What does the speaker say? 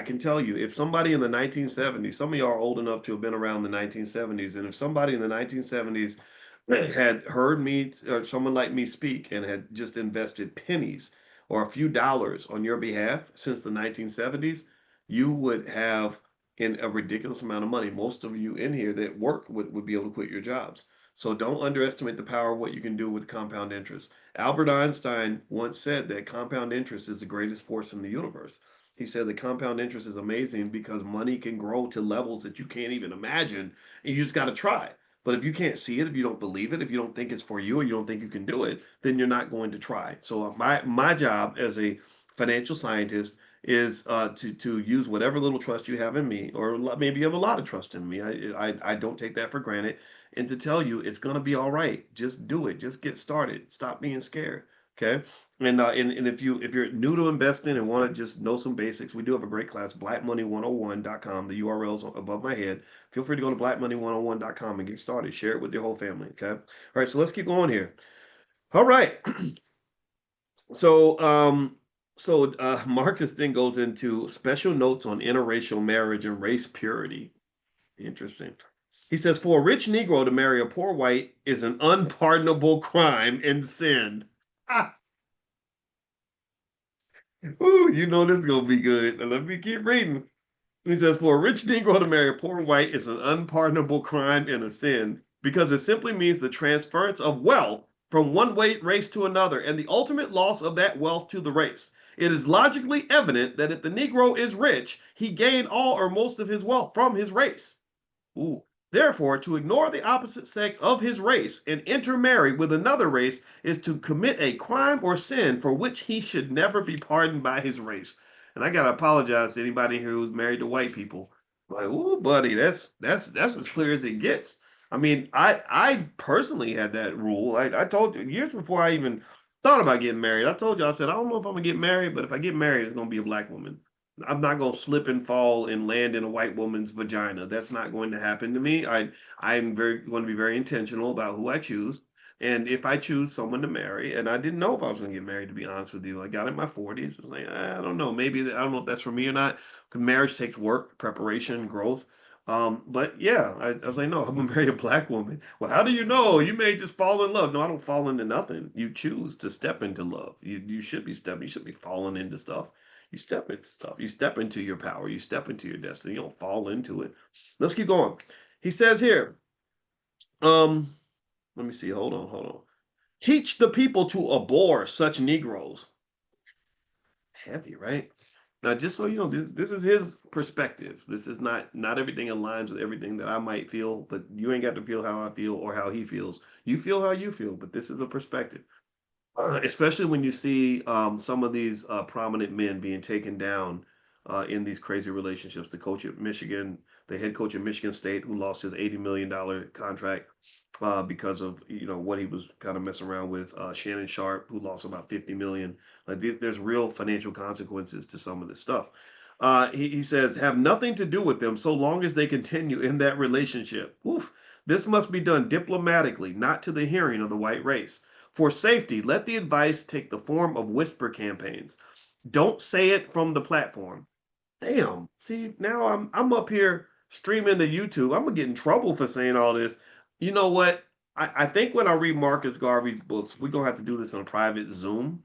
can tell you, if somebody in the 1970s, some of y'all are old enough to have been around the 1970s, and if somebody in the 1970s had heard me or someone like me speak and had just invested pennies or a few dollars on your behalf since the 1970s, you would have in a ridiculous amount of money. Most of you in here that work would be able to quit your jobs. So don't underestimate the power of what you can do with compound interest. Albert Einstein once said that compound interest is the greatest force in the universe. He said that compound interest is amazing because money can grow to levels that you can't even imagine, and you just got to try. But if you can't see it, if you don't believe it, if you don't think it's for you, or you don't think you can do it, then you're not going to try. So my job as a financial scientist is to use whatever little trust you have in me, or maybe you have a lot of trust in me. I don't take that for granted, and to tell you it's gonna be all right. Just do it. Just get started. Stop being scared. Okay. And if you're new to investing and want to just know some basics, we do have a great class, blackmoney101.com. The URL's above my head. Feel free to go to blackmoney101.com and get started. Share it with your whole family. Okay. All right. So let's keep going here. All right. So, Marcus then goes into special notes on interracial marriage and race purity. Interesting. He says, for a rich Negro to marry a poor white is an unpardonable crime and sin. Ah, ooh, you know this is gonna be good. Now, let me keep reading. He says, for a rich Negro to marry a poor white is an unpardonable crime and a sin because it simply means the transference of wealth from one weight race to another and the ultimate loss of that wealth to the race. It is logically evident that if the Negro is rich, he gained all or most of his wealth from his race. Ooh. Therefore, to ignore the opposite sex of his race and intermarry with another race is to commit a crime or sin for which he should never be pardoned by his race. And I gotta apologize to anybody who's married to white people. Like, ooh, buddy, that's as clear as it gets. I mean, I personally had that rule. I told you years before I even thought about getting married. I told you, I said, I don't know if I'm gonna get married, but if I get married, it's gonna be a black woman. I'm not gonna slip and fall and land in a white woman's vagina. That's not going to happen to me. I'm very going to be very intentional about who I choose. And if I choose someone to marry, and I didn't know if I was going to get married, to be honest with you, I got in my 40s. It's like I don't know, maybe I don't know if that's for me or not. Marriage takes work, preparation, growth. But yeah, I was like, no, I'm gonna marry a black woman. Well, how do you know? You may just fall in love. No, I don't fall into nothing. You choose to step into love. You should be stepping. You should be falling into stuff. You step into stuff. You step into your power. You step into your destiny. You don't fall into it. Let's keep going. He says here, um, let me see. Hold on. Teach the people to abhor such Negroes. Heavy, right? Now, just so you know, this is his perspective. This is not everything aligns with everything that I might feel, but you ain't got to feel how I feel or how he feels. You feel how you feel, but this is a perspective. Especially when you see some of these prominent men being taken down in these crazy relationships. The coach at Michigan, the head coach at Michigan State, who lost his $80 million contract because of what he was kind of messing around with. Shannon Sharp, who lost about 50 million. Like there's real financial consequences to some of this stuff. He says have nothing to do with them so long as they continue in that relationship. Oof. This must be done diplomatically, not to the hearing of the white race. For safety, let the advice take the form of whisper campaigns. Don't say it from the platform. Damn. See, now I'm up here streaming to YouTube. I'm gonna get in trouble for saying all this. You know what? I think when I read Marcus Garvey's books, we're gonna have to do this on a private Zoom.